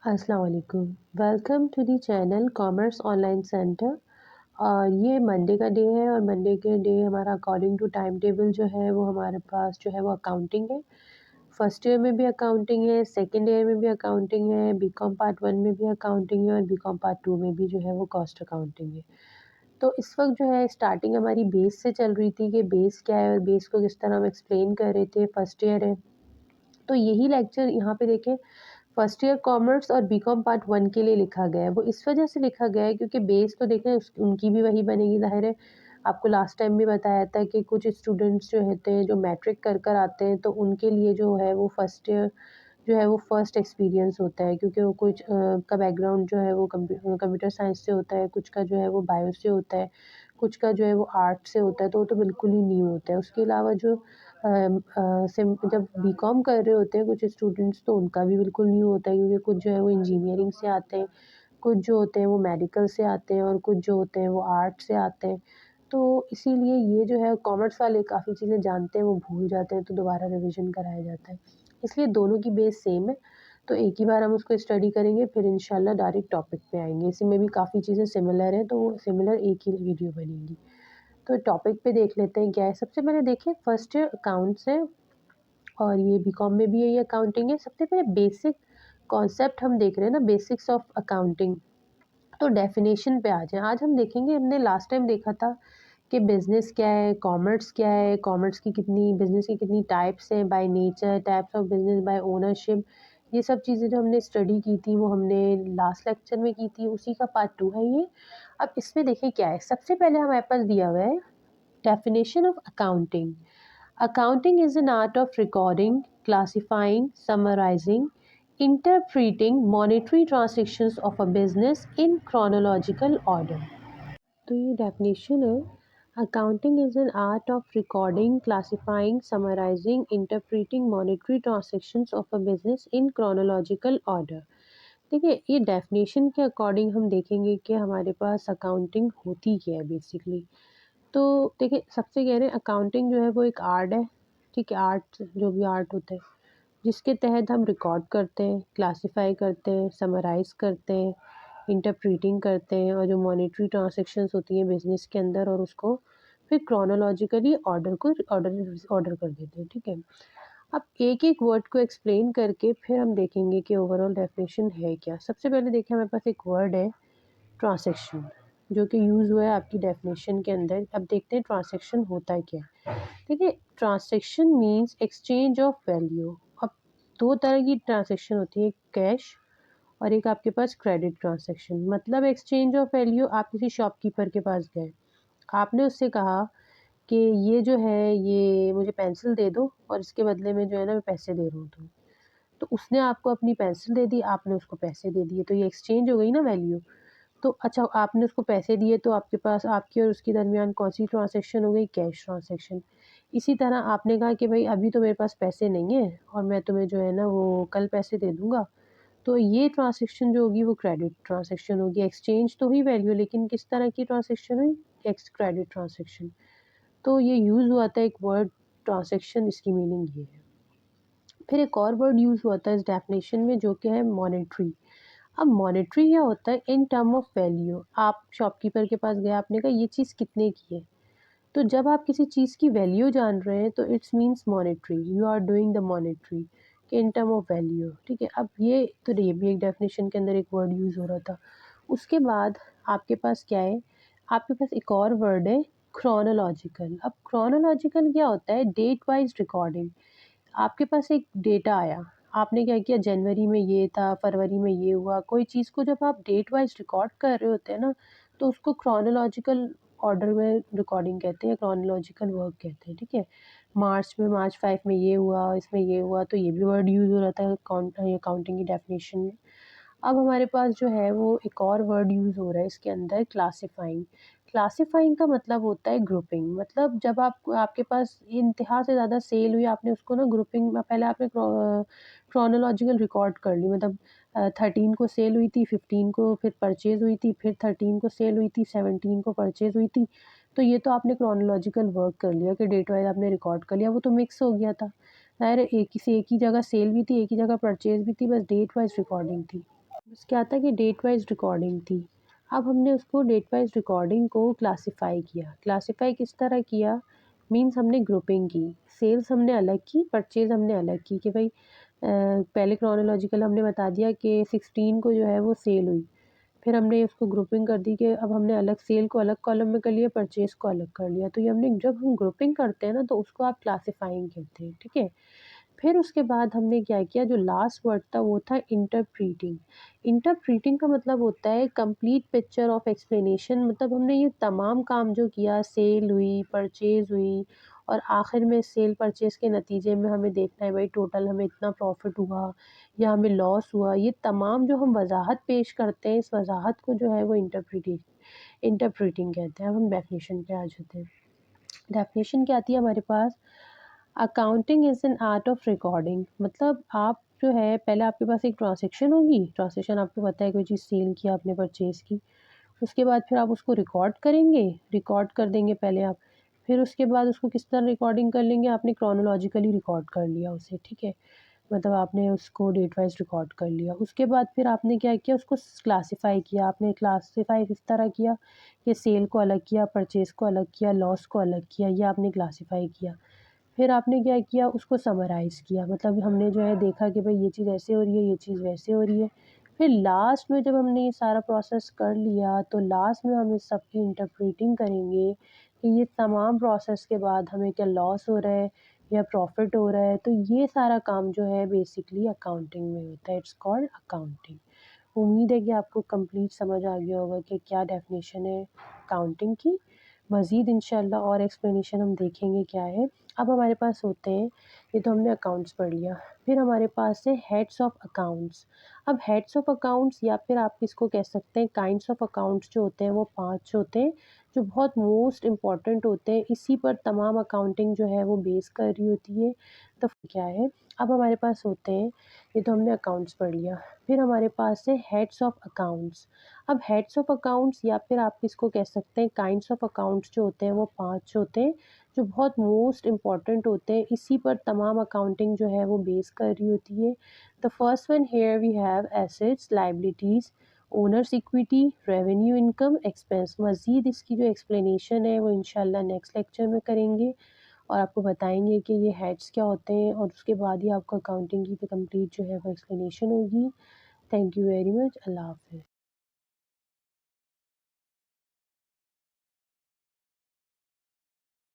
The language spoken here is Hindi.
अस्सलाम वालेकुम। Welcome to the channel commerce online centre. और ये मंडे का डे है और मंडे के डे हमारा अकॉर्डिंग टू टाइम टेबल जो है वो हमारे पास जो है वो अकाउंटिंग है। फर्स्ट ईयर में भी अकाउंटिंग है, सेकंड ईयर में भी अकाउंटिंग है, बीकॉम पार्ट 1 में भी अकाउंटिंग है और बीकॉम पार्ट 2 में भी जो है वो कॉस्ट अकाउंटिंग है। तो इस वक्त जो है स्टार्टिंग हमारी बेस से चल रही थी कि बेस क्या है और बेस को किस तरह हम एक्सप्लेन कर रहे थे। फर्स्ट ईयर है तो यही लेक्चर यहाँ पे देखें फर्स्ट ईयर कॉमर्स और बीकॉम पार्ट 1 के लिए लिखा गया है। वो इस वजह से लिखा गया है क्योंकि बेस तो देखें उनकी भी वही बनेगी, ज़ाहिर है। आपको लास्ट टाइम भी बताया था कि कुछ स्टूडेंट्स जो होते हैं जो मैट्रिक कर कर आते हैं तो उनके लिए जो है वो फर्स्ट ईयर जो है वो फर्स्ट एक्सपीरियंस होता है, क्योंकि वो कुछ का बैकग्राउंड जो है वो कंप्यूटर साइंस से होता है, कुछ का जो है वो बायो से होता है, कुछ का जो है वो आर्ट से होता है, तो वो तो बिल्कुल ही न्यू होता है। उसके अलावा जो जब बीकॉम कर रहे होते हैं कुछ स्टूडेंट्स तो उनका भी बिल्कुल न्यू होता है, क्योंकि कुछ जो है वो इंजीनियरिंग से आते हैं, कुछ जो होते हैं वो मेडिकल से आते हैं और कुछ जो होते हैं वो आर्ट से आते हैं। तो इसीलिए ये जो है कॉमर्स वाले काफ़ी चीज़ें जानते हैं वो भूल जाते हैं, तो दोबारा रिवीजन कराया जाता है। इसलिए दोनों की बेस सेम है, तो एक ही बार हम उसको स्टडी करेंगे फिर इंशाल्लाह डायरेक्ट टॉपिक पे आएँगे। इसमें भी काफ़ी चीज़ें सिमिलर हैं, तो वो सिमिलर एक ही वीडियो बनेगी। तो टॉपिक पे देख लेते हैं क्या है। सबसे पहले देखिए फर्स्ट ईयर अकाउंट्स है और ये बीकॉम में भी यही अकाउंटिंग है। सबसे पहले बेसिक कॉन्सेप्ट हम देख रहे हैं ना, बेसिक्स ऑफ अकाउंटिंग। तो डेफिनेशन पे आ जाएँ। आज हम देखेंगे, हमने लास्ट टाइम देखा था कि बिज़नेस क्या है, कॉमर्स क्या है, कॉमर्स की कितनी बिज़नेस की कितनी टाइप्स हैं, by nature, types of business, by ownership. ये सब चीज़ें जो हमने स्टडी की थी वो हमने लास्ट लेक्चर में की थी, उसी का पार्ट 2 है ये। अब इसमें देखिए क्या है, सबसे पहले हमारे पास दिया हुआ है definition of accounting. Accounting is an art of recording, classifying, summarizing, interpreting monetary transactions of a business in chronological order. तो ये डेफिनेशन है, accounting is an art of recording, classifying, summarising, interpreting monetary transactions of a business in chronological order. देखिए ये डेफिनेशन के अकॉर्डिंग हम देखेंगे कि हमारे पास अकाउंटिंग होती क्या है बेसिकली। तो देखिए सबसे कह रहे हैं अकाउंटिंग जो है वो एक आर्ट है, ठीक है। आर्ट जो भी आर्ट होता है जिसके तहत हम रिकॉर्ड करते हैं, क्लासिफाई करते हैं, समराइज़ करते हैं, इंटरप्रीटिंग करते हैं और जो मॉनेटरी ट्रांजैक्शंस होती हैं बिज़नेस के अंदर और उसको फिर क्रोनोलॉजिकली ऑर्डर कर देते हैं, ठीक है। अब एक-एक वर्ड को एक्सप्लेन करके फिर हम देखेंगे कि ओवरऑल डेफिनेशन है क्या। सबसे पहले देखिए हमारे पास एक वर्ड है ट्रांज़ैक्शन, जो कि यूज़ हुआ है आपकी डेफिनेशन के अंदर। अब देखते हैं ट्रांज़ैक्शन होता क्या है। देखिए transaction means exchange of value. अब 2 तरह की ट्रांज़ैक्शन होती है, एक कैश और एक आपके पास क्रेडिट ट्रांज़ैक्शन। मतलब एक्सचेंज ऑफ वैल्यू, आप किसी शॉपकीपर के पास गए, आपने उससे कहा कि ये जो है ये मुझे पेंसिल दे दो और इसके बदले में जो है ना मैं पैसे दे रहा हूँ तुम्हें। तो उसने आपको अपनी पेंसिल दे दी, आपने उसको पैसे दे दिए, तो ये एक्सचेंज हो गई ना वैल्यू। तो अच्छा आपने उसको पैसे दिए तो आपके पास आपकी और उसके दरमियान कौन-सी ट्रांज़ैक्शन हो गई? Cash transaction. इसी तरह आपने कहा कि भई अभी तो मेरे पास पैसे नहीं हैं और मैं तुम्हें जो है ना वो कल पैसे दे दूँगा। तो ये ट्रांज़ैक्शन जो होगी वो क्रेडिट ट्रांज़ैक्शन होगी। एक्सचेंज तो हुई वैल्यू, लेकिन किस तरह की ट्रांज़ैक्शन हुई? Credit transaction. तो ये यूज़ हुआ था एक वर्ड ट्रांज़ैक्शन, इसकी मीनिंग ये है। फिर एक और वर्ड यूज़ हुआ था इस डेफिनेशन में जो कि है मॉनेटरी। अब मॉनेटरी क्या होता है? In term of value. आप शॉपकीपर के पास गए, आपने कहा ये चीज़ कितने की है? तो जब आप किसी चीज़ की वैल्यू जान रहे हैं तो it's means monetary, you are doing the monetary कि इन टर्म ऑफ वैल्यू, ठीक है। अब ये भी एक डेफिनेशन के अंदर एक वर्ड यूज़ हो रहा था। उसके बाद आपके पास क्या है? आपके पास एक और वर्ड है क्रोनोलॉजिकल। अब क्रोनोलॉजिकल क्या होता है? Date wise recording. आपके पास एक डेटा आया, आपने क्या किया, जनवरी में ये था, फरवरी में ये हुआ। कोई चीज़ को जब आप डेट वाइज़ रिकॉर्ड कर रहे होते हैं ना, तो उसको क्रोनोलॉजिकल ऑर्डर में रिकॉर्डिंग कहते हैं, क्रोनोलॉजिकल वर्क कहते हैं, ठीक है। मार्च 5 में ये हुआ, इसमें ये हुआ, तो ये भी वर्ड यूज़ हो रहा था अकाउंटिंग की डेफिनेशन में। अब हमारे पास जो है वो एक और वर्ड यूज़ हो रहा है इसके अंदर, क्लासिफाइंग। क्लासिफाइंग का मतलब होता है ग्रुपिंग। मतलब जब आप आपके पास इंतहा से ज़्यादा सेल हुई, आपने उसको ना ग्रुपिंग में पहले आपने क्रोनोलॉजिकल रिकॉर्ड कर ली। मतलब 13 को सेल हुई थी, 15 को फिर परचेज़ हुई थी, फिर 13 को सेल हुई थी, 17 को परचेज़ हुई थी। तो ये तो आपने क्रोनोलॉजिकल वर्क कर लिया कि डेट वाइज़ आपने रिकॉर्ड कर लिया, वो तो मिक्स हो गया था। ज़ाहिर है एक ही जगह सेल भी थी, एक ही जगह परचेज़ भी थी, बस डेट वाइज़ रिकॉर्डिंग थी। उसके आता है कि डेट वाइज़ रिकॉर्डिंग थी। अब हमने उसको डेट वाइज़ रिकॉर्डिंग को क्लासिफ़ाई किया। क्लासिफ़ाई किस तरह किया? मीन्स हमने ग्रुपिंग की। सेल्स हमने अलग की, परचेज़ हमने अलग की कि भई पहले क्रोनोलॉजिकल हमने बता दिया कि 16 को जो है वो सेल हुई। फिर हमने उसको ग्रुपिंग कर दी कि अब हमने अलग सेल को अलग कॉलम में कर लिया, परचेज़ को अलग कर लिया। तो ये हमने जब हम ग्रुपिंग करते हैं ना तो उसको आप क्लासिफ़ाइंग कहते हैं, ठीक है? फिर उसके बाद हमने क्या किया, जो लास्ट वर्ड था वो था इंटरप्रीटिंग। इंटरप्रीटिंग का मतलब होता है कंप्लीट पिक्चर ऑफ एक्सप्लेनेशन, मतलब हमने ये तमाम काम जो किया, सेल हुई, परचेज़ हुई और आखिर में सेल परचेज़ के नतीजे में हमें देखना है भाई टोटल हमें इतना प्रॉफ़िट हुआ या हमें लॉस हुआ। ये तमाम जो हम वज़ाहत पेश करते हैं, इस वज़ाहत को जो है वो इंटरप्रीटिंग कहते हैं। अब हम डेफ़िनिशन पे आ जाते हैं। डेफ़िनिशन क्या आती है हमारे पास? Accounting is an art of recording, मतलब आप जो है पहले आपके पास एक ट्रांज़ैक्शन होगी, ट्रांज़ैक्शन आपको पता है कोई चीज़ सेल की आपने, परचेज़ की। उसके बाद फिर आप उसको रिकॉर्ड करेंगे, रिकॉर्ड कर देंगे पहले आप। फिर उसके बाद उसको किस तरह रिकॉर्डिंग कर लेंगे, आपने क्रोनोलॉजिकली रिकॉर्ड कर लिया उसे, ठीक है? मतलब आपने उसको डेट वाइज़ रिकॉर्ड कर लिया। उसके बाद फिर आपने क्या किया, उसको क्लासिफ़ाई किया। आपने क्लासिफ़ाई किस तरह किया कि सेल को अलग किया, परचेज़ को अलग किया, लॉस को अलग किया, ये आपने क्लासिफ़ाई किया। फिर आपने क्या किया, उसको समराइज़ किया, मतलब हमने जो है देखा कि भाई ये चीज़ ऐसे हो रही है, ये चीज़ वैसे हो रही है। फिर लास्ट में जब हमने ये सारा प्रोसेस कर लिया तो लास्ट में हम इस सब की इंटरप्रेटिंग करेंगे कि ये तमाम प्रोसेस के बाद हमें क्या लॉस हो रहा है या प्रॉफ़िट हो रहा है। तो ये सारा काम जो है बेसिकली अकाउंटिंग में होता है, इट्स कॉल्ड अकाउंटिंग। उम्मीद है कि आपको कंप्लीट समझ आ गया होगा कि क्या डेफ़िनेशन है अकाउंटिंग की। मज़ीद इंशाल्लाह और एक्सप्लेनेशन हम देखेंगे क्या है। अब हमारे पास होते हैं, ये तो हमने अकाउंट्स पढ़ लिया, फिर हमारे पास है हेड्स ऑफ़ अकाउंट्स। अब हेड्स ऑफ़ अकाउंट्स या फिर आप इसको कह सकते हैं काइंड्स ऑफ़ अकाउंट्स जो होते हैं वो 5 होते हैं, जो बहुत मोस्ट इम्पोर्टेंट होते हैं। इसी पर तमाम अकाउंटिंग जो है वो बेस कर रही होती है। तो क्या है, अब हमारे पास होते हैं, ये तो हमने अकाउंट्स पढ़ लिया, फिर हमारे पास है हेड्स ऑफ़ अकाउंट्स। अब हेड्स ऑफ़ अकाउंट्स या फिर आप इसको कह सकते हैं काइंड्स ऑफ़ अकाउंट्स जो होते हैं वो 5 होते हैं, जो बहुत मोस्ट इम्पॉर्टेंट होते हैं। इसी पर तमाम अकाउंटिंग जो है वो बेस कर रही होती है। The first one here we have assets, liabilities, owners equity, revenue, income, expense. मज़ीद इसकी जो एक्सप्लेनेशन है वो इंशाल्लाह नेक्स्ट लेक्चर में करेंगे और आपको बताएँगे कि ये हेड्स क्या होते हैं और उसके बाद ही आपको अकाउंटिंग की कंप्लीट जो है वो एक्सप्लेनेशन होगी। Thank you very much. अल्लाह हाफ़िज़।